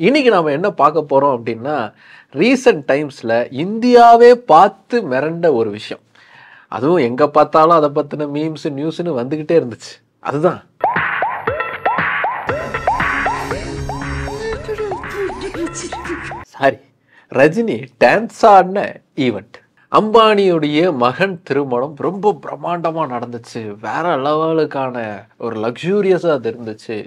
இன்னைக்கு நாம என்ன பார்க்க போறோம் அப்படின்னா, ரீசென்ட் டைம்ஸ்ல இந்தியாவே பார்த்து மிரண்ட ஒரு விஷயம். அதுவும் எங்க பார்த்தாலும் அத பத்தின மீம்ஸ், நியூஸ்ன்னு வந்துகிட்டே இருந்துச்சு. அதுதான் சாரி ரஜினி டான்ஸ் ஆடின ஈவெண்ட். அம்பானியுடைய மகன் திருமணம் ரொம்ப பிரம்மாண்டமா நடந்துச்சு. வேற லெவலுக்கான ஒரு லக்ஸூரியஸா அது இருந்துச்சு.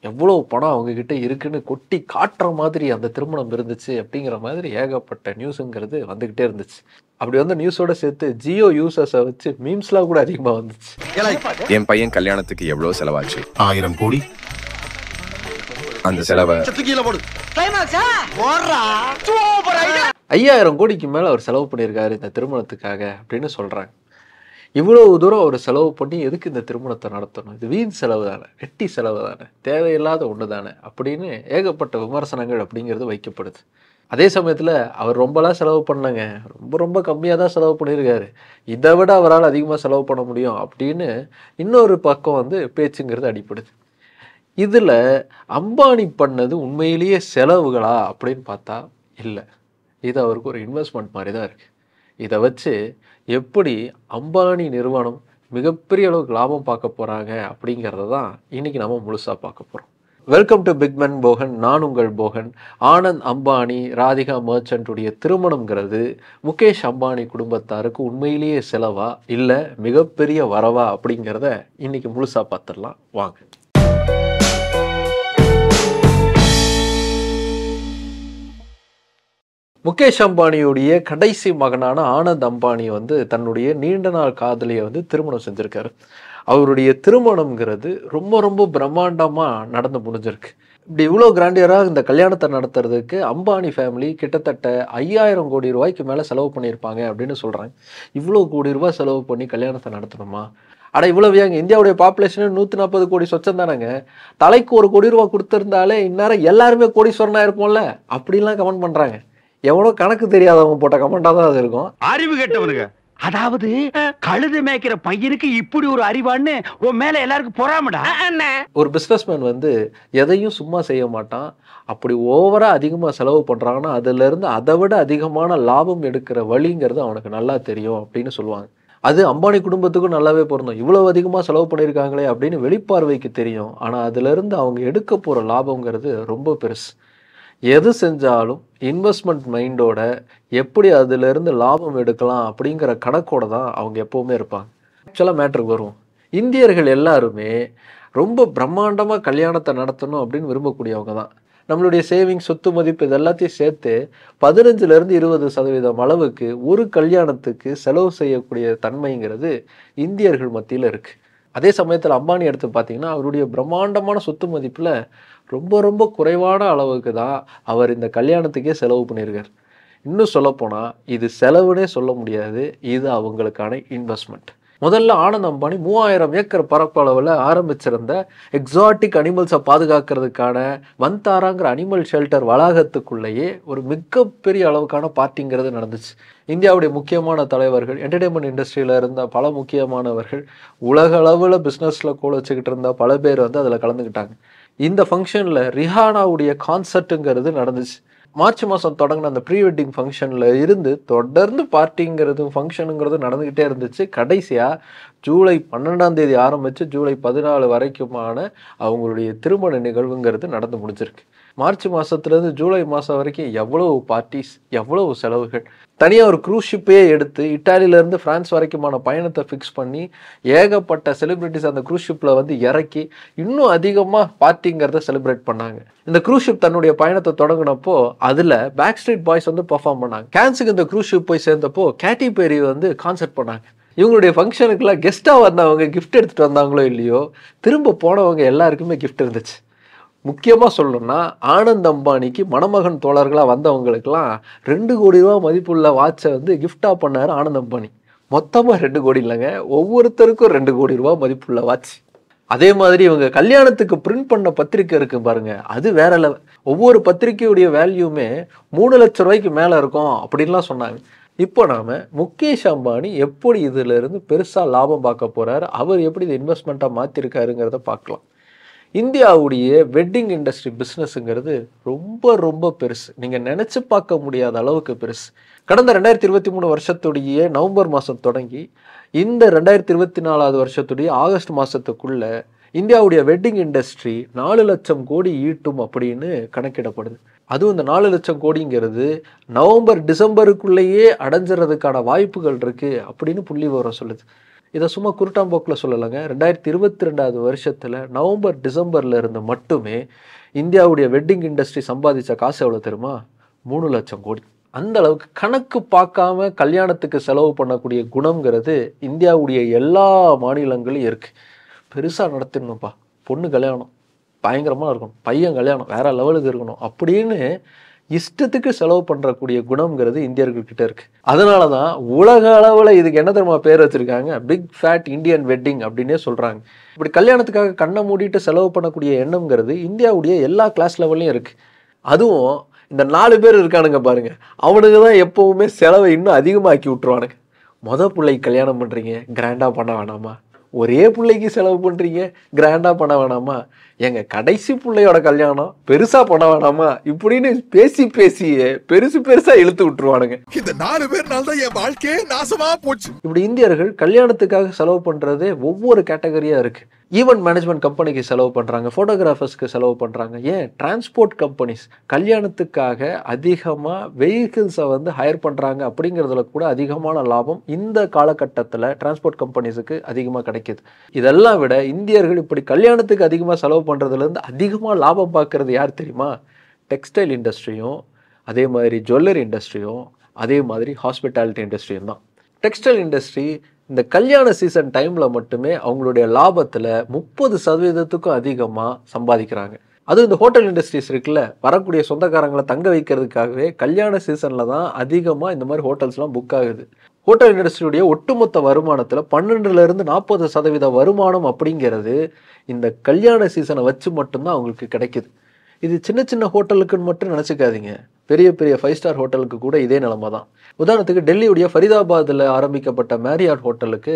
எவ்வளவு பணம் அவங்க கிட்ட இருக்குன்னு கொட்டி காட்டுற மாதிரி அந்த திருமணம் இருந்துச்சு அப்படிங்கிற மாதிரி ஏகப்பட்ட நியூஸுங்கிறது வந்துகிட்டே இருந்துச்சு. அப்படி வந்து நியூஸோட சேர்த்து ஜியோ யூசர்ஸை வச்சு மீம்ஸ்லாம் கூட அதிகமாக வந்துச்சு. என் பையன் கல்யாணத்துக்கு எவ்வளவு செலவாச்சு? 1000 கோடி. அந்த செலவை 5000 கோடிக்கு மேல அவர் செலவு பண்ணியிருக்காரு இந்த திருமணத்துக்காக அப்படின்னு சொல்றாங்க. இவ்வளவு தூரம் அவர் செலவு பண்ணி எதுக்கு இந்த திருமணத்தை நடத்தணும்? இது வீண் செலவு தானே, வெட்டி செலவு தானே, தேவையில்லாத ஒன்று தானே அப்படின்னு ஏகப்பட்ட விமர்சனங்கள் அப்படிங்கிறது வைக்கப்படுது. அதே சமயத்தில் அவர் ரொம்பலாம் செலவு பண்ணலங்க, ரொம்ப கம்மியாக தான் செலவு பண்ணியிருக்காரு, இதை விட அவரால் அதிகமாக செலவு பண்ண முடியும் அப்படின்னு இன்னொரு பக்கம் வந்து பேச்சுங்கிறது அடிப்படுது. இதில் அம்பானி பண்ணது உண்மையிலேயே செலவுகளா அப்படின்னு பார்த்தா இல்லை. இது அவருக்கு ஒரு இன்வெஸ்ட்மெண்ட் மாதிரி தான் இருக்குது. இதை வச்சு எப்படி அம்பானி நிறுவனம் மிகப்பெரிய அளவுக்கு லாபம் பார்க்க போகிறாங்க அப்படிங்கிறத தான் இன்றைக்கி நம்ம முழுசாக பார்க்க போகிறோம். Welcome to big man Bogan. நான் உங்கள் போகன். ஆனந்த் அம்பானி ராதிகா மர்ச்சன்ட்டுடைய திருமணம்ங்கிறது முகேஷ் அம்பானி குடும்பத்தாருக்கு உண்மையிலேயே செலவா இல்லை மிகப்பெரிய வரவா அப்படிங்கிறத இன்றைக்கி முழுசாக பார்த்துடலாம் வாங்க. முகேஷ் அம்பானியுடைய கடைசி மகனான ஆனந்த் அம்பானி வந்து தன்னுடைய நீண்ட நாள் காதலியை வந்து திருமணம் செஞ்சுருக்காரு. அவருடைய திருமணம்ங்கிறது ரொம்ப பிரம்மாண்டமாக நடந்து முடிஞ்சிருக்கு. இப்படி இவ்வளோ கிராண்டியராக இந்த கல்யாணத்தை நடத்துறதுக்கு அம்பானி ஃபேமிலி கிட்டத்தட்ட 5000 கோடி ரூபாய்க்கு மேலே செலவு பண்ணியிருப்பாங்க அப்படின்னு சொல்கிறாங்க. இவ்வளோ கோடி ரூபாய் செலவு பண்ணி கல்யாணத்தை நடத்தணுமா? அட இவ்வளவு ஏங்க, இந்தியாவுடைய பாப்புலேஷன் 140 கோடி சொச்சம் தானேங்க. தலைக்கு 1 கோடி ரூபா கொடுத்துருந்தாலே இந்நேரம் எல்லாருமே கோடீஸ்வரனாக இருப்போம்ல அப்படின்லாம் கமெண்ட் பண்ணுறாங்க. எவ்வளோ கணக்கு தெரியாதவங்க போட்ட கமெண்டாக தான் அது இருக்கும். அறிவு கேட்டவனுங்க. அதாவது கழுது மேய்க்கிற பையனுக்கு இப்படி ஒரு அறிவான்னு உன் மேல எல்லாருக்கும் பொறாமடா. ஒரு பிஸ்னஸ்மேன் வந்து எதையும் சும்மா செய்ய மாட்டான். அப்படி ஓவரா அதிகமாக செலவு பண்ணுறாங்கன்னா அதுலேருந்து அதை விட அதிகமான லாபம் எடுக்கிற வழிங்கிறது அவனுக்கு நல்லா தெரியும் அப்படின்னு சொல்லுவாங்க. அது அம்பானி குடும்பத்துக்கும் நல்லாவே பொருந்தும். இவ்வளவு அதிகமாக செலவு பண்ணியிருக்காங்களே அப்படின்னு வெளிப்பார்வைக்கு தெரியும். ஆனால் அதுலேருந்து அவங்க எடுக்க போகிற லாபங்கிறது ரொம்ப பெருசு. எது செஞ்சாலும் இன்வெஸ்ட்மெண்ட் மைண்டோட எப்படி அதிலிருந்து லாபம் எடுக்கலாம் அப்படிங்கிற கணக்கோட தான் அவங்க எப்போவுமே இருப்பாங்க. ஆக்சுவலாக மேட்ருக்கு வருவோம். இந்தியர்கள் எல்லாருமே ரொம்ப பிரம்மாண்டமாக கல்யாணத்தை நடத்தணும் அப்படின்னு விரும்பக்கூடியவங்க தான். நம்மளுடைய சேவிங்ஸ், சொத்து மதிப்பு இது எல்லாத்தையும் சேர்த்து 15% 20% அளவுக்கு ஒரு கல்யாணத்துக்கு செலவு செய்யக்கூடிய தன்மைங்கிறது இந்தியர்கள் மத்தியில் இருக்குது. அதே சமயத்தில் அம்பானி எடுத்து பார்த்தீங்கன்னா அவருடைய பிரம்மாண்டமான சொத்து மதிப்பில் ரொம்ப குறைவான அளவுக்கு தான் அவர் இந்த கல்யாணத்துக்கே செலவு பண்ணியிருக்கார். இன்னும் சொல்லப்போனால் இது செலவுனே சொல்ல முடியாது, இது அவங்களுக்கான இன்வெஸ்ட்மெண்ட். முதல்ல ஆனந்த் அம்பானி 3000 ஏக்கர் பரப்பளவில் ஆரம்பிச்சிருந்த எக்ஸாட்டிக் அனிமல்ஸை பாதுகாக்கிறதுக்கான வந்தாராங்கிற அனிமல் ஷெல்டர் வளாகத்துக்குள்ளேயே ஒரு மிகப்பெரிய அளவுக்கான பார்ட்டிங்கிறது நடந்துச்சு. இந்தியாவுடைய முக்கியமான தலைவர்கள், என்டர்டெயின்மெண்ட் இண்டஸ்ட்ரியில் இருந்த பல முக்கியமானவர்கள், உலக அளவில் பிஸ்னஸில் கூட வச்சுக்கிட்டு இருந்த பல பேர் வந்து அதில் கலந்துக்கிட்டாங்க. இந்த ஃபங்க்ஷனில் ரிஹானாவுடைய கான்சர்ட்டுங்கிறது நடந்துச்சு. மார்ச் மாதம் தொடங்கின அந்த ப்ரீ வெட்டிங் ஃபங்க்ஷனில் இருந்து தொடர்ந்து பார்ட்டிங்கிறதும் ஃபங்க்ஷனுங்கிறதும் நடந்துக்கிட்டே இருந்துச்சு. கடைசியாக ஜூலை 12 ஆரம்பித்து ஜூலை 14 வரைக்குமான அவங்களுடைய திருமண நிகழ்வுங்கிறது நடந்து முடிஞ்சிருக்கு. மார்ச் மாதத்துலேருந்து ஜூலை மாதம் வரைக்கும் எவ்வளவு பார்ட்டிஸ், எவ்வளவு செலவுகள். தனியாக ஒரு க்ரூஸ் ஷிப்பையே எடுத்து இட்டாலியிலேருந்து ஃப்ரான்ஸ் வரைக்குமான பயணத்தை ஃபிக்ஸ் பண்ணி ஏகப்பட்ட செலிப்ரிட்டிஸ் அந்த க்ரூஸ் ஷிப்பில் வந்து இறக்கி இன்னும் அதிகமாக பார்ட்டிங்கிறத செலிப்ரேட் பண்ணாங்க. இந்த க்ரூஸ் ஷிப் தன்னுடைய பயணத்தை தொடங்கினப்போ அதில் பேக் ஸ்ட்ரீட் பாய்ஸ் வந்து பர்ஃபார்ம் பண்ணாங்க. கேன்ஸுக்கு இந்த க்ரூஸ் ஷிப் போய் சேர்ந்தப்போ கேட்டி பெரி வந்து கான்சர்ட் பண்ணாங்க. இவங்களுடைய ஃபங்க்ஷனுக்குலாம் கெஸ்ட்டாக வந்தவங்க கிஃப்ட் எடுத்துகிட்டு வந்தாங்களோ இல்லையோ, திரும்ப போனவங்க எல்லாருக்குமே கிஃப்ட் இருந்துச்சு. முக்கியமாக சொல்லணும்னா ஆனந்த் அம்பானிக்கு மணமகன் தோழர்களாக வந்தவங்களுக்கெல்லாம் 2 கோடி ரூபா மதிப்புள்ள வாட்சை வந்து கிஃப்டாக பண்ணார் ஆனந்த் அம்பானி. மொத்தமாக 2 கோடி இல்லைங்க, ஒவ்வொருத்தருக்கும் 2 கோடி ரூபா மதிப்புள்ள வாட்ச். அதே மாதிரி இவங்க கல்யாணத்துக்கு பிரிண்ட் பண்ண பத்திரிக்கை இருக்கு பாருங்க, அது வேற லெவல். ஒவ்வொரு பத்திரிக்கையுடைய வேல்யூமே 3 லட்சம் ரூபாய்க்கு மேலே இருக்கும் அப்படின்லாம் சொன்னாங்க. இப்போ நாம் முகேஷ் அம்பானி எப்படி இதிலிருந்து பெருசாக லாபம் பார்க்க போகிறார், அவர் எப்படி இது இன்வெஸ்ட்மெண்ட்டாக மாற்றிருக்காருங்கிறத பார்க்கலாம். இந்தியாவுடைய வெட்டிங் இண்டஸ்ட்ரி பிஸ்னஸ்ங்கிறது ரொம்ப ரொம்ப பெருசு. நீங்கள் நினச்சி பார்க்க முடியாத அளவுக்கு பெருசு. கடந்த 2023 வருஷத்துடைய நவம்பர் மாதம் தொடங்கி இந்த 2024 வருஷத்துடைய ஆகஸ்ட் மாதத்துக்குள்ள இந்தியாவுடைய வெட்டிங் இண்டஸ்ட்ரி 4 லட்சம் கோடி ஈட்டும் அப்படின்னு கணக்கிடப்படுது. அதுவும் இந்த 4 லட்சம் கோடிங்கிறது நவம்பர் டிசம்பருக்குள்ளேயே அடைஞ்சிறதுக்கான வாய்ப்புகள் இருக்குது அப்படின்னு புள்ளி விவரம் சொல்லுது. இதை சும்மா குருட்டாம்போக்கில் சொல்லலைங்க. 2022 வருஷத்தில் நவம்பர் டிசம்பரில் இருந்து மட்டுமே இந்தியாவுடைய வெட்டிங் இண்டஸ்ட்ரி சம்பாதிச்ச காசு எவ்வளோ தெரியுமா? 3 லட்சம் கோடி. அந்த அளவுக்கு கணக்கு பார்க்காம கல்யாணத்துக்கு செலவு பண்ணக்கூடிய குணம்ங்கிறது இந்தியாவுடைய எல்லா மாநிலங்களும் இருக்குது. பெருசாக நடத்திடணும்ப்பா, பொண்ணு கல்யாணம் பயங்கரமாக இருக்கணும், பையன் கல்யாணம் வேற லெவலுக்கு இருக்கணும் அப்படின்னு இஷ்டத்துக்கு செலவு பண்ணுறக்கூடிய குணம்ங்கிறது இந்தியர்கள்கிட்ட இருக்குது. அதனால தான் உலக அளவில் இதுக்கு என்ன தெரியுமா பேர் வச்சுருக்காங்க? பிக் ஃபேட் இந்தியன் வெட்டிங் அப்படின்னே சொல்கிறாங்க. இப்படி கல்யாணத்துக்காக கண்ணை மூடிட்டு செலவு பண்ணக்கூடிய எண்ணம்ங்கிறது இந்தியாவுடைய எல்லா கிளாஸ் லெவல்லையும் இருக்குது. அதுவும் இந்த 4 பேர் இருக்கானுங்க பாருங்க, அவனுக்கு தான் எப்போவுமே செலவை இன்னும் அதிகமாக்கி விட்டுருவானுங்க. பிள்ளைக்கு கல்யாணம் பண்ணுறீங்க, கிராண்டாக பண்ண வேணாமா? ஒரே பிள்ளைக்கு செலவு பண்ணுறீங்க, கிராண்டாக பண்ண வேணாமா? எங்கள் கடைசி பிள்ளையோட கல்யாணம் பெருசாக பண்ண வேணாமா? இப்படின்னு பேசி பேசியே பெருசாக இழுத்து விட்டுருவானுங்க. இந்த 4 பேர்னால தான் என் வாழ்க்கையே நாசமா போச்சு. இப்படி இந்தியர்கள் கல்யாணத்துக்காக செலவு பண்ணுறதே ஒவ்வொரு கேட்டகரியாக இருக்குது. ஈவெண்ட் மேனேஜ்மெண்ட் கம்பெனிக்கு செலவு பண்ணுறாங்க, ஃபோட்டோகிராஃபர்ஸ்க்கு செலவு பண்ணுறாங்க, ஏன் டிரான்ஸ்போர்ட் கம்பெனிஸ் கல்யாணத்துக்காக அதிகமாக வெஹிக்கிள்ஸை ஹையர் பண்ணுறாங்க. அப்படிங்கிறதுல கூட அதிகமான லாபம் இந்த காலகட்டத்தில் டிரான்ஸ்போர்ட் கம்பெனிஸுக்கு அதிகமாக கிடைக்கிது. இதெல்லாம் விட இந்தியர்கள் இப்படி கல்யாணத்துக்கு அதிகமாக செலவு பண்ணுறதுலேருந்து அதிகமாக லாபம் பார்க்குறது யார் தெரியுமா? டெக்ஸ்டைல் இண்டஸ்ட்ரியும், அதே மாதிரி ஜுவல்லரி இண்டஸ்ட்ரியும், அதே மாதிரி ஹாஸ்பிட்டாலிட்டி இண்டஸ்ட்ரியும் தான். டெக்ஸ்டைல் இண்டஸ்ட்ரி இந்த கல்யாண சீசன் டைமில் மட்டுமே அவங்களுடைய லாபத்தில் 30% அதிகமாக சம்பாதிக்கிறாங்க. அதுவும் இந்த ஹோட்டல் இண்டஸ்ட்ரீஸ் இருக்குல்ல, வரக்கூடிய சொந்தக்காரங்களை தங்க வைக்கிறதுக்காகவே கல்யாண சீசனில் தான் அதிகமாக இந்த மாதிரி ஹோட்டல்ஸ்லாம் புக் ஆகுது. ஹோட்டல் இண்டஸ்ட்ரியுடைய ஒட்டுமொத்த வருமானத்தில் 12% 40% வருமானம் அப்படிங்கிறது இந்த கல்யாண சீசனை வச்சு மட்டும்தான் அவங்களுக்கு கிடைக்குது. இது சின்ன சின்ன ஹோட்டலுக்குன்னு மட்டும் நினச்சிக்காதீங்க, பெரிய பெரிய 5 ஸ்டார் ஹோட்டலுக்கு கூட இதே நிலமை தான். உதாரணத்துக்கு டெல்லியுடைய ஃபரிதாபாத்தில் ஆரம்பிக்கப்பட்ட மேரியாட் ஹோட்டலுக்கு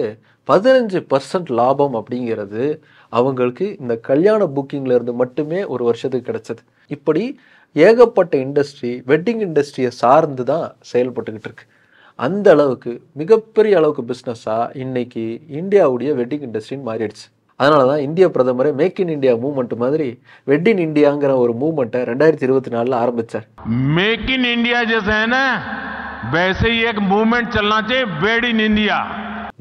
15% லாபம் அப்படிங்கிறது அவங்களுக்கு இந்த கல்யாண புக்கிங்கில் இருந்து மட்டுமே ஒரு வருஷத்துக்கு கிடைச்சது. இப்படி ஏகப்பட்ட இண்டஸ்ட்ரி வெட்டிங் இண்டஸ்ட்ரியை சார்ந்து தான் செயல்பட்டுக்கிட்டு இருக்கு. அந்த அளவுக்கு மிகப்பெரிய அளவுக்கு பிஸ்னஸாக இன்னைக்கு இந்தியாவுடைய வெட்டிங் இண்டஸ்ட்ரின்னு மாறிடுச்சு. அதனால தான் இந்திய பிரதமர் மேக் இன் இந்தியா மூவ்மெண்ட் மாதிரி வெட் இன் இந்தியாங்கிற ஒரு மூவ்மெண்ட்டை 2024 ஆரம்பிச்சார். मेक इन इंडिया जैसे है ना, वैसे ही एक मूवमेंट चलना चाहिए, वेड इन इंडिया.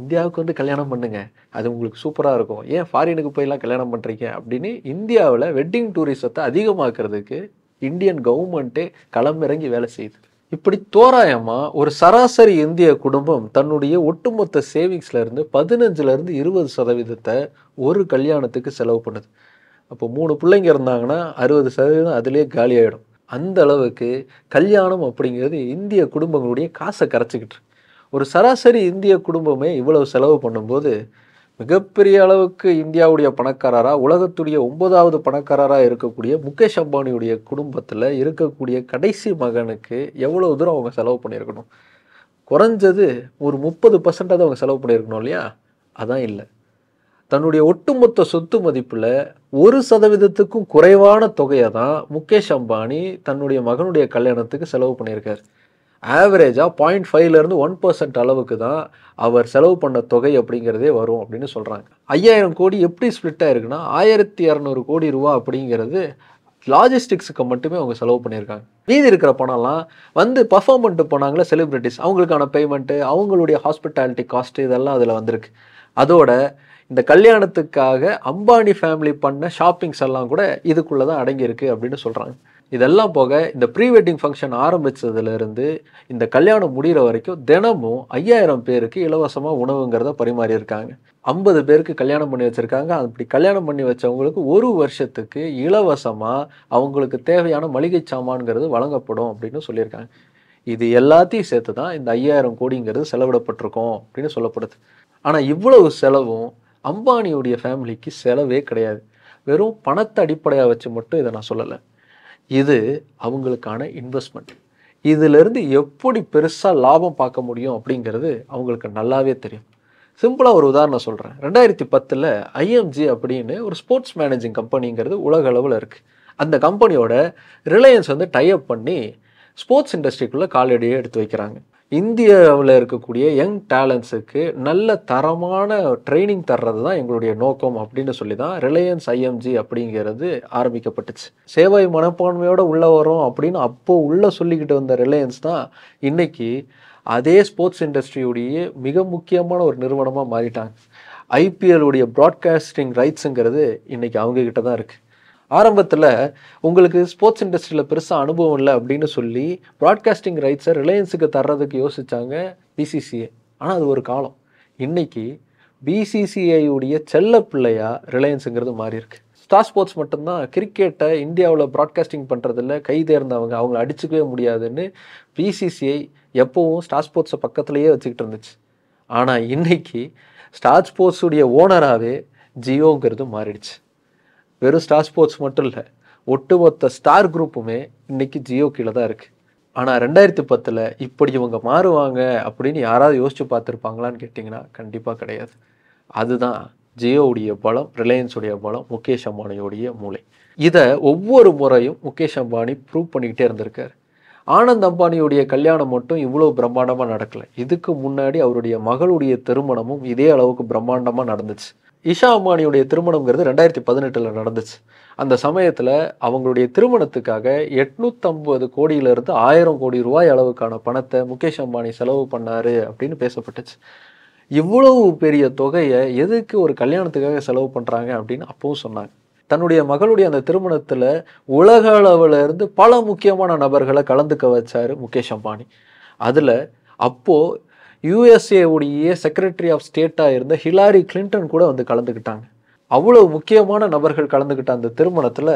இந்தியாவுக்கு கல்யாணம் பண்ணுங்க, அது உங்களுக்கு சூப்பராக இருக்கும், ஏன் ஃபாரினுக்கு போயெல்லாம் கல்யாணம் பண்ணுறீங்க அப்படின்னு இந்தியாவில் வெட்டிங் டூரிசத்தை அதிகமாக்குறதுக்கு இந்தியன் கவர்மெண்ட்டே களமிறங்கி வேலை செய்யுது. இப்படி தோராயமாக ஒரு சராசரி இந்திய குடும்பம் தன்னுடைய ஒட்டுமொத்த சேவிங்ஸ்ல இருந்து 15% 20% ஒரு கல்யாணத்துக்கு செலவு பண்ணுது. அப்போ 3 பிள்ளைங்க இருந்தாங்கன்னா 60% அதிலே காலி ஆகிடும். அந்த அளவுக்கு கல்யாணம் அப்படிங்கிறது இந்திய குடும்பங்களுடைய காசை கரைச்சிக்கிட்டு. ஒரு சராசரி இந்திய குடும்பமே இவ்வளவு செலவு பண்ணும்போது மிகப்பெரிய அளவுக்கு இந்தியாவுடைய பணக்காரராக, உலகத்துடைய 9வது பணக்காரராக இருக்கக்கூடிய முகேஷ் அம்பானியுடைய குடும்பத்தில் இருக்கக்கூடிய கடைசி மகனுக்கு எவ்வளோ தூரம் அவங்க செலவு பண்ணியிருக்கணும்? குறைஞ்சது ஒரு 30% அவங்க செலவு பண்ணியிருக்கணும் இல்லையா? அதான் இல்லை. தன்னுடைய ஒட்டுமொத்த சொத்து மதிப்பில் 1% குறைவான தொகையை தான் முகேஷ் அம்பானி தன்னுடைய மகனுடைய கல்யாணத்துக்கு செலவு பண்ணியிருக்கார். ஆவரேஜாக 0.5லேருந்து 1% அளவுக்கு தான் அவர் செலவு பண்ண தொகை அப்படிங்கிறதே வரும் அப்படின்னு சொல்கிறாங்க. 5000 கோடி எப்படி ஸ்ப்ளிட் ஆயிருக்குன்னா 1200 கோடி ரூபா அப்படிங்கிறது லாஜிஸ்டிக்ஸுக்கு மட்டுமே அவங்க செலவு பண்ணியிருக்காங்க. மீதி இருக்கிற பணம்லாம் பர்ஃபார்ம் பண்ணிட்டு போனாங்களே செலிப்ரிட்டிஸ், அவங்களுக்கான பேமெண்ட்டு, அவங்களுடைய ஹாஸ்பிட்டாலிட்டி காஸ்ட்டு இதெல்லாம் அதில் வந்திருக்கு. அதோட இந்த கல்யாணத்துக்காக அம்பானி ஃபேமிலி பண்ண ஷாப்பிங்ஸ் எல்லாம் கூட இதுக்குள்ளே தான் அடங்கியிருக்கு அப்படின்னு சொல்கிறாங்க. இதெல்லாம் போக இந்த ப்ரீ வெட்டிங் ஃபங்க்ஷன் ஆரம்பித்ததுலேருந்து இந்த கல்யாணம் முடிகிற வரைக்கும் தினமும் 5000 பேருக்கு இலவசமாக உணவுங்கிறத பரிமாறியிருக்காங்க. 50 பேருக்கு கல்யாணம் பண்ணி வச்சுருக்காங்க. அப்படி கல்யாணம் பண்ணி வச்சவங்களுக்கு 1 வருஷத்துக்கு இலவசமாக அவங்களுக்கு தேவையான மளிகை சாமான்ங்கிறது வழங்கப்படும் அப்படின்னு சொல்லியிருக்காங்க. இது எல்லாத்தையும் சேர்த்து தான் இந்த 5000 கோடிங்கிறது செலவிடப்பட்டிருக்கோம் அப்படின்னு சொல்லப்படுது. ஆனால் இவ்வளவு செலவும் அம்பானியுடைய ஃபேமிலிக்கு செலவே கிடையாது. வெறும் பணத்தை அடிப்படையாக வச்சு மட்டும் இதை நான் சொல்லலை. இது அவங்களுக்கான இன்வெஸ்ட்மெண்ட். இதிலிருந்து எப்படி பெருசாக லாபம் பார்க்க முடியும் அப்படிங்கிறது அவங்களுக்கு நல்லாவே தெரியும். சிம்பிளாக ஒரு உதாரணம் சொல்கிறேன். 2010 ஐஎம்ஜி அப்படின்னு ஒரு ஸ்போர்ட்ஸ் மேனேஜிங் கம்பெனிங்கிறது உலக அளவில் இருக்குது. அந்த கம்பெனியோட ரிலையன்ஸ் வந்து டைப் பண்ணி ஸ்போர்ட்ஸ் இண்டஸ்ட்ரிக்குள்ளே காலடியை எடுத்து வைக்கிறாங்க. இந்தியாவில் இருக்கக்கூடிய யங் டேலண்ட்ஸுக்கு நல்ல தரமான ட்ரைனிங் தர்றது தான் எங்களுடைய நோக்கம் அப்படின்னு சொல்லி தான் ரிலையன்ஸ் ஐஎம்ஜி அப்படிங்கிறது ஆரம்பிக்கப்பட்டுச்சு. சேவை மனப்பான்மையோடு உள்ளே வரோம் அப்படின்னு அப்போது உள்ளே சொல்லிக்கிட்டு வந்த ரிலையன்ஸ் தான் இன்னைக்கு அதே ஸ்போர்ட்ஸ் இண்டஸ்ட்ரியுடைய மிக முக்கியமான ஒரு நிறுவனமாக மாறிட்டாங்க. ஐபிஎல்லுடைய ப்ராட்காஸ்டிங் ரைட்ஸுங்கிறது இன்றைக்கி அவங்கக்கிட்ட தான் இருக்குது. ஆரம்பத்தில் உங்களுக்கு ஸ்போர்ட்ஸ் இண்டஸ்ட்ரியில் பெருசாக அனுபவம் இல்லை அப்படின்னு சொல்லி ப்ராட்காஸ்டிங் ரைட்ஸை ரிலையன்ஸுக்கு தர்றதுக்கு யோசித்தாங்க பிசிசிஐ. ஆனால் அது ஒரு காலம். இன்றைக்கி பிசிசிஐயுடைய செல்ல பிள்ளையாக ரிலையன்ஸுங்கிறது மாறி இருக்கு. ஸ்டார் ஸ்போர்ட்ஸ் மட்டும்தான் கிரிக்கெட்டை இந்தியாவில் ப்ராட்காஸ்டிங் பண்ணுறதில்ல கை தேர்ந்தவங்க, அவங்கள அடிச்சுக்கவே முடியாதுன்னு பிசிசிஐ எப்போவும் ஸ்டார் ஸ்போர்ட்ஸை பக்கத்துலேயே வச்சுக்கிட்டு இருந்துச்சு. ஆனால் இன்றைக்கி ஸ்டார் ஸ்போர்ட்ஸுடைய ஓனராகவே ஜியோங்கிறது மாறிடுச்சு. வெறும் ஸ்டார் ஸ்போர்ட்ஸ் மட்டும் இல்லை, ஒட்டுமொத்த ஸ்டார் குரூப்புமே இன்றைக்கி ஜியோ கீழே தான் இருக்குது. ஆனால் 2010 இப்படி இவங்க மாறுவாங்க அப்படின்னு யாராவது யோசித்து பார்த்துருப்பாங்களான்னு கேட்டிங்கன்னா கண்டிப்பாக கிடையாது. அதுதான் ஜியோவுடைய பலம், ரிலையன்ஸுடைய பலம், முகேஷ் அம்பானியோடைய மூளை. இதை ஒவ்வொரு முறையும் முகேஷ் அம்பானி ப்ரூவ் பண்ணிக்கிட்டே இருந்திருக்கார். ஆனந்த் அம்பானியுடைய கல்யாணம் மட்டும் இவ்வளோ பிரம்மாண்டமாக நடக்கலை. இதுக்கு முன்னாடி அவருடைய மகளுடைய திருமணமும் இதே அளவுக்கு பிரம்மாண்டமாக நடந்துச்சு. இஷா அம்பானியுடைய திருமணம்ங்கிறது 2018 நடந்துச்சு. அந்த சமயத்தில் அவங்களுடைய திருமணத்துக்காக 850 கோடியிலிருந்து 1000 கோடி ரூபாய் அளவுக்கான பணத்தை முகேஷ் அம்பானி செலவு பண்ணார் அப்படின்னு பேசப்பட்டுச்சு. இவ்வளவு பெரிய தொகையை எதுக்கு ஒரு கல்யாணத்துக்காக செலவு பண்ணுறாங்க அப்படின்னு அப்பவும் சொன்னாங்க. தன்னுடைய மகளுடைய அந்த திருமணத்தில் உலக அளவில் இருந்து பல முக்கியமான நபர்களை கலந்துக்க வச்சார் முகேஷ் அம்பானி. அதில் அப்போது யுஎஸ்ஏவுடைய செக்ரட்டரி ஆஃப் ஸ்டேட்டாக இருந்த ஹிலாரி கிளின்டன் கூட வந்து கலந்துக்கிட்டாங்க. அவ்வளோ முக்கியமான நபர்கள் கலந்துக்கிட்ட அந்த திருமணத்தில்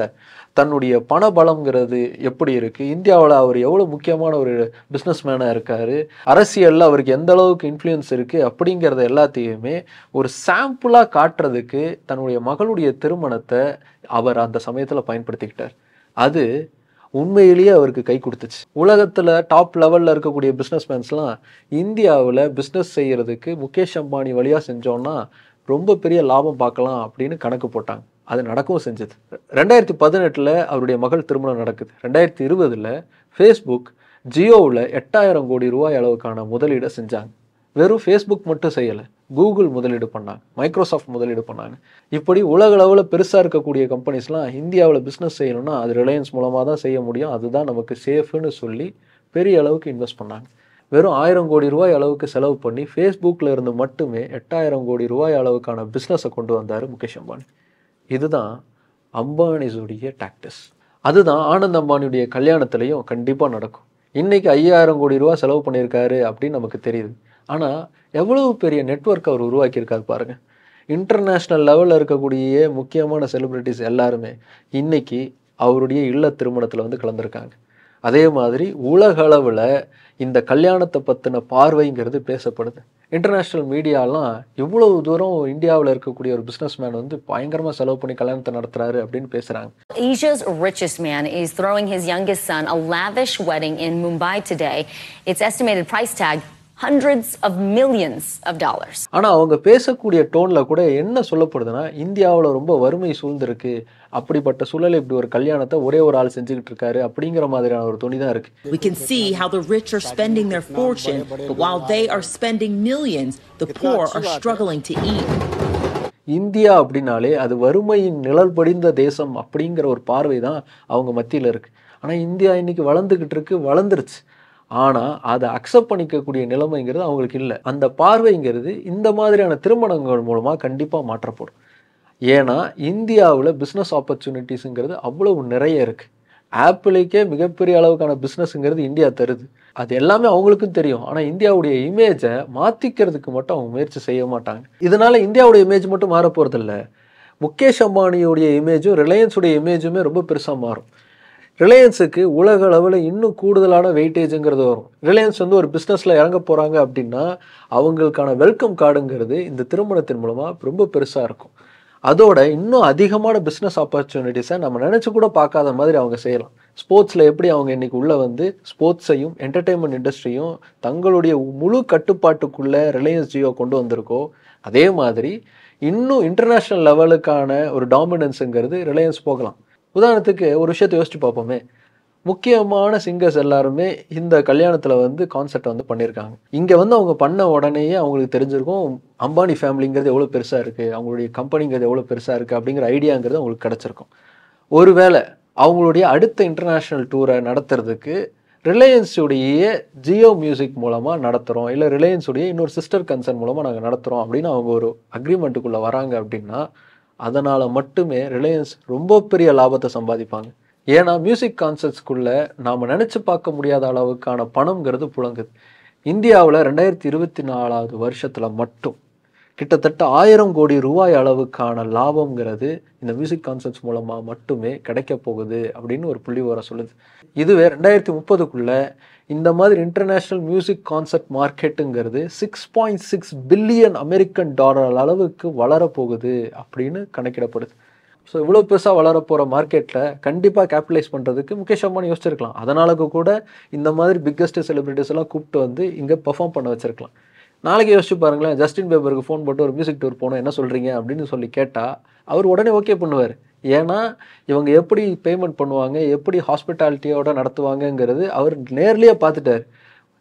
தன்னுடைய பண பலம்ங்கிறது எப்படி இருக்குது, இந்தியாவில் அவர் எவ்வளோ முக்கியமான ஒரு பிஸ்னஸ் மேனாக இருக்கார், அரசியலில் அவருக்கு எந்த அளவுக்கு இன்ஃப்ளூயன்ஸ் இருக்குது அப்படிங்கிறத எல்லாத்தையுமே ஒரு சாம்பிளாக காட்டுறதுக்கு தன்னுடைய மகளுடைய திருமணத்தை அவர் அந்த சமயத்தில் பயன்படுத்திக்கிட்டார். அது உண்மையிலேயே அவருக்கு கை கொடுத்துச்சு. உலகத்தில் டாப் லெவலில் இருக்கக்கூடிய பிஸ்னஸ்மேன்ஸ்லாம் இந்தியாவில் பிஸ்னஸ் செய்கிறதுக்கு முகேஷ் அம்பானி வழியாக செஞ்சோன்னா ரொம்ப பெரிய லாபம் பார்க்கலாம் அப்படின்னு கணக்கு போட்டாங்க. அது நடக்கவும் செஞ்சது. 2018 அவருடைய மகள் திருமணம் நடக்குது. 2020 ஃபேஸ்புக் ஜியோவில் 8000 கோடி ரூபாய் அளவுக்கான முதலீடை செஞ்சாங்க. வெறும் ஃபேஸ்புக் மட்டும் செய்யலை, கூகுள் முதலீடு பண்ணாங்க, மைக்ரோசாஃப்ட் முதலீடு பண்ணாங்க. இப்படி உலக அளவில் பெருசாக இருக்கக்கூடிய கம்பெனிஸ்லாம் இந்தியாவில் பிஸ்னஸ் செய்யணும்னா அது ரிலையன்ஸ் மூலமாக தான் செய்ய முடியும், அதுதான் நமக்கு சேஃப்னு சொல்லி பெரிய அளவுக்கு இன்வெஸ்ட் பண்ணாங்க. வெறும் 1000 கோடி ரூபாய் அளவுக்கு செலவு பண்ணி ஃபேஸ்புக்கில் இருந்து மட்டுமே 8000 கோடி ரூபாய் அளவுக்கான பிஸ்னஸை கொண்டு வந்தார் முகேஷ் அம்பானி. இதுதான் அம்பானிஸுடைய டாக்டிஸ். அதுதான் ஆனந்த் அம்பானியுடைய கல்யாணத்துலேயும் கண்டிப்பாக நடக்கும். இன்றைக்கி 5000 கோடி ரூபா செலவு பண்ணியிருக்காரு அப்படின்னு நமக்கு தெரியுது. ஆனால் எவ்வளவு பெரிய நெட்வொர்க் அவர் உருவாக்கியிருக்காரு பாருங்கள். இன்டர்நேஷ்னல் லெவலில் இருக்கக்கூடிய முக்கியமான செலிப்ரிட்டிஸ் எல்லாருமே இன்றைக்கி அவருடைய இல்ல திருமணத்தில் வந்து கலந்துருக்காங்க. அதே மாதிரி உலக அளவில் இந்த கல்யாணத்தை பற்றின பார்வைங்கிறது பேசப்படுது. இன்டர்நேஷ்னல் மீடியாலாம் இவ்வளவு தூரம் இந்தியாவில் இருக்கக்கூடிய ஒரு பிஸ்னஸ்மேன் வந்து பயங்கரமாக செலவு பண்ணி கல்யாணத்தை நடத்துறாரு அப்படின்னு பேசுகிறாங்க. Asia's richest man is throwing his youngest son a lavish wedding in Mumbai today. Its estimated price tag hundreds of millions of dollars. ஆனால் அவங்க பேசக்கூடிய டோனில் கூட என்ன சொல்லப்படுதுன்னா, இந்தியாவில் ரொம்ப வறுமை சூழ்ந்திருக்கு, அப்படிப்பட்ட சூழலை இப்படி ஒரு கல்யாணத்தை ஒரே ஒரு ஆள் செஞ்சுக்கிட்டு இருக்காரு அப்படிங்கிற மாதிரியான ஒரு துணி தான் இருக்கு. We can see how the rich are spending their fortune, but while they are spending millions, the poor are struggling to eat. India அப்படின்னாலே அது வறுமையின் நிழல் படிந்த தேசம் அப்படிங்கிற ஒரு பார்வை தான் அவங்க மத்தியில் இருக்குது. ஆனால் இந்தியா இன்னைக்கு வளர்ந்துக்கிட்டு இருக்கு, வளர்ந்துருச்சு. ஆனால் அதை அக்செப்ட் பண்ணிக்கக்கூடிய நிலைமைங்கிறது அவங்களுக்கு இல்லை. அந்த பார்வைங்கிறது இந்த மாதிரியான திருமணங்கள் மூலமாக கண்டிப்பாக மாற்றப்படும். ஏன்னா இந்தியாவில் பிஸ்னஸ் ஆப்பர்ச்சுனிட்டிஸுங்கிறது அவ்வளவு நிறைய இருக்குது. ஆப்பிளுக்கே மிகப்பெரிய அளவுக்கான பிஸ்னஸ்ங்கிறது இந்தியா தருது. அது எல்லாமே அவங்களுக்கும் தெரியும். ஆனால் இந்தியாவுடைய இமேஜை மாற்றிக்கிறதுக்கு மட்டும் அவங்க முயற்சி செய்ய மாட்டாங்க. இதனால் இந்தியாவுடைய இமேஜ் மட்டும் மாற போகிறதில்ல, முகேஷ் அம்பானியுடைய இமேஜும் ரிலையன்ஸுடைய இமேஜுமே ரொம்ப பெருசாக மாறும். ரிலையன்ஸுக்கு உலக அளவில் இன்னும் கூடுதலான வெயிட்டேஜுங்கிறது வரும். ரிலையன்ஸ் வந்து ஒரு பிஸ்னஸில் இறங்க போகிறாங்க அப்படின்னா அவங்களுக்கான வெல்கம் கார்டுங்கிறது இந்த திருமணத்தின் மூலமாக ரொம்ப பெருசாக இருக்கும். அதோட இன்னும் அதிகமான பிஸ்னஸ் ஆப்பர்ச்சுனிட்டிஸை நம்ம நினச்சி கூட பார்க்காத மாதிரி அவங்க செய்யலாம். ஸ்போர்ட்ஸில் எப்படி அவங்க இன்றைக்கி உள்ளே வந்து ஸ்போர்ட்ஸையும் என்டர்டெயின்மெண்ட் இண்டஸ்ட்ரியும் தங்களுடைய முழு கட்டுப்பாட்டுக்குள்ளே ரிலையன்ஸ் ஜியோ கொண்டு வந்திருக்கோ, அதே மாதிரி இன்னும் இன்டர்நேஷ்னல் லெவலுக்கான ஒரு டாமினன்ஸுங்கிறது ரிலையன்ஸ் போகலாம். உதாரணத்துக்கு ஒரு விஷயத்தை யோசிச்சு பார்ப்போமே. முக்கியமான சிங்கர்ஸ் எல்லாருமே இந்த கல்யாணத்தில் வந்து கான்செர்ட் வந்து பண்ணியிருக்காங்க. இங்கே வந்து அவங்க பண்ண உடனேயே அவங்களுக்கு தெரிஞ்சிருக்கும் அம்பானி ஃபேமிலிங்கிறது எவ்வளோ பெருசாக இருக்குது, அவங்களுடைய கம்பெனிங்கிறது எவ்வளோ பெருசாக இருக்குது அப்படிங்கிற ஐடியாங்கிறது அவங்களுக்கு கிடச்சிருக்கும். ஒருவேளை அவங்களுடைய அடுத்த இன்டர்நேஷ்னல் டூரை நடத்துறதுக்கு ரிலையன்ஸுடைய ஜியோ மியூசிக் மூலமாக நடத்துகிறோம், இல்லை ரிலையன்ஸுடைய இன்னொரு சிஸ்டர் கன்சர்ன் மூலமாக நாங்கள் நடத்துகிறோம் அப்படின்னு அவங்க ஒரு அக்ரிமெண்ட்டுக்குள்ளே வராங்க அப்படின்னா அதனால் மட்டுமே ரிலையன்ஸ் ரொம்ப பெரிய லாபத்தை சம்பாதிப்பாங்க. ஏன்னா மியூசிக் கான்சர்ட்ஸ்குள்ளே நாம் நினச்சி பார்க்க முடியாத அளவுக்கான பணம்ங்கிறது புழங்குது. இந்தியாவில் 2024 வருஷத்தில் மட்டும் கிட்டத்தட்ட 1000 கோடி ரூபாய் அளவுக்கான லாபம்ங்கிறது இந்த மியூசிக் கான்சர்ட்ஸ் மூலமாக மட்டுமே கிடைக்க போகுது அப்படின்னு ஒரு புள்ளி விவரம் சொல்லுது. இதுவே 2030க்குள்ளே இந்த மாதிரி இன்டர்நேஷ்னல் மியூசிக் கான்சர்ட் மார்க்கெட்டுங்கிறது $6.6 பில்லியன் அமெரிக்கன் டாலர் அளவுக்கு வளரப்போகுது அப்படின்னு கணக்கிடப்படுது. ஸோ இவ்வளோ பெருசாக வளரப்போகிற மார்க்கெட்டில் கண்டிப்பாக கேபிட்டலைஸ் பண்ணுறதுக்கு முகேஷ் அம்பானி யோசிச்சிருக்கலாம். அதனால கூட இந்த மாதிரி பிக்கஸ்ட் செலிபிரிட்டிஸ் எல்லாம் கூப்பிட்டு வந்து இங்கே பெர்ஃபார்ம் பண்ண வச்சிருக்கலாம். நாளைக்கு யோசிச்சு பாருங்களேன், ஜஸ்டின் பீபருக்கு ஃபோன் போட்டு ஒரு மியூசிக் டூர் போனோம் என்ன சொல்கிறீங்க அப்படின்னு சொல்லி கேட்டால் அவர் உடனே ஓகே பண்ணுவார். ஏன்னா இவங்க எப்படி பேமெண்ட் பண்ணுவாங்க, எப்படி ஹாஸ்பிட்டாலிட்டியோட நடத்துவாங்கங்கிறது அவர் நேர்லேயே பார்த்துட்டார்.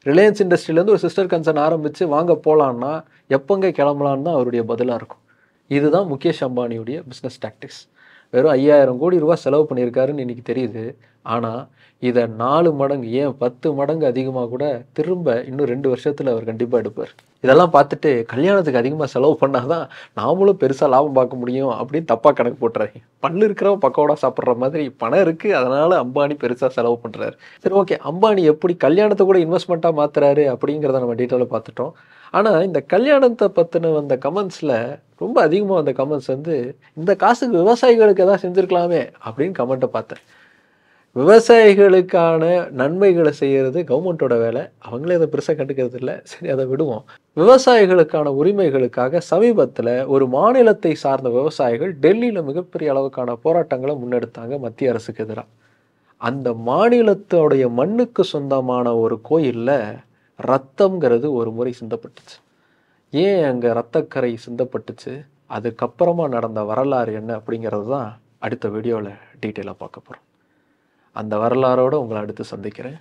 ரிலையன்ஸ் இண்டஸ்ட்ரியிலேருந்து ஒரு சிஸ்டர் கன்சர்ன் ஆரம்பித்து வாங்க போகலான்னா எப்போங்க கிளம்பலான்னு தான் அவருடைய பதிலாக இருக்கும். இதுதான் முகேஷ் அம்பானியுடைய பிஸ்னஸ் டாக்டிக்ஸ். வெறும் 5000 கோடி ரூபா செலவு பண்ணியிருக்காருன்னு இன்றைக்கி தெரியுது. ஆனால் இதை 4 மடங்கு ஏன் 10 மடங்கு அதிகமாக கூட திரும்ப இன்னும் 2 வருஷத்தில் அவர் கண்டிப்பாக எடுப்பார். இதெல்லாம் பார்த்துட்டு கல்யாணத்துக்கு அதிகமாக செலவு பண்ணால் தான் நாமளும் பெருசாக லாபம் பார்க்க முடியும் அப்படின்னு தப்பாக கணக்கு போட்டுறாங்க. பல்லு இருக்கிறவன் பக்கோடா சாப்பிட்ற மாதிரி பணம் இருக்குது, அதனால் அம்பானி பெருசாக செலவு பண்ணுறாரு. சரி, ஓகே, அம்பானி எப்படி கல்யாணத்தை கூட இன்வெஸ்ட்மெண்ட்டாக மாற்றுறாரு அப்படிங்கிறத நம்ம டீட்டெயிலாக பார்த்துட்டோம். ஆனால் இந்த கல்யாணத்தை பற்றின வந்த கமெண்ட்ஸில் ரொம்ப அதிகமாக வந்த கமெண்ட்ஸ் வந்து இந்த காசுக்கு விவசாயிகளுக்கு எதாவது செஞ்சுருக்கலாமே அப்படின்னு கமெண்ட்டை பார்த்தேன். விவசாயிகளுக்கான நன்மைகளை செய்கிறது கவர்மெண்ட்டோட வேலை, அவங்களே அதை பெருசாக கண்டுக்கிறது இல்லை. சரி, அதை விடுவோம். விவசாயிகளுக்கான உரிமைகளுக்காக சமீபத்தில் ஒரு மாநிலத்தை சார்ந்த விவசாயிகள் டெல்லியில் மிகப்பெரிய அளவுக்கான போராட்டங்களை முன்னெடுத்தாங்க மத்திய அரசுக்கு எதிராக. அந்த மாநிலத்தோடைய மண்ணுக்கு சொந்தமான ஒரு கோயிலில் ரத்தம்ங்கிறது ஒரு முறை சிந்தப்பட்டுச்சு. ஏன் அங்கே ரத்தக்கரை சிந்தப்பட்டுச்சு, அதுக்கப்புறமா நடந்த வரலாறு என்ன அப்படிங்கிறது தான் அடுத்த வீடியோவில் டீட்டெயிலாக பார்க்க போகிறோம். அந்த வரலாறோடு உங்களை அடுத்து சந்திக்கிறேன்.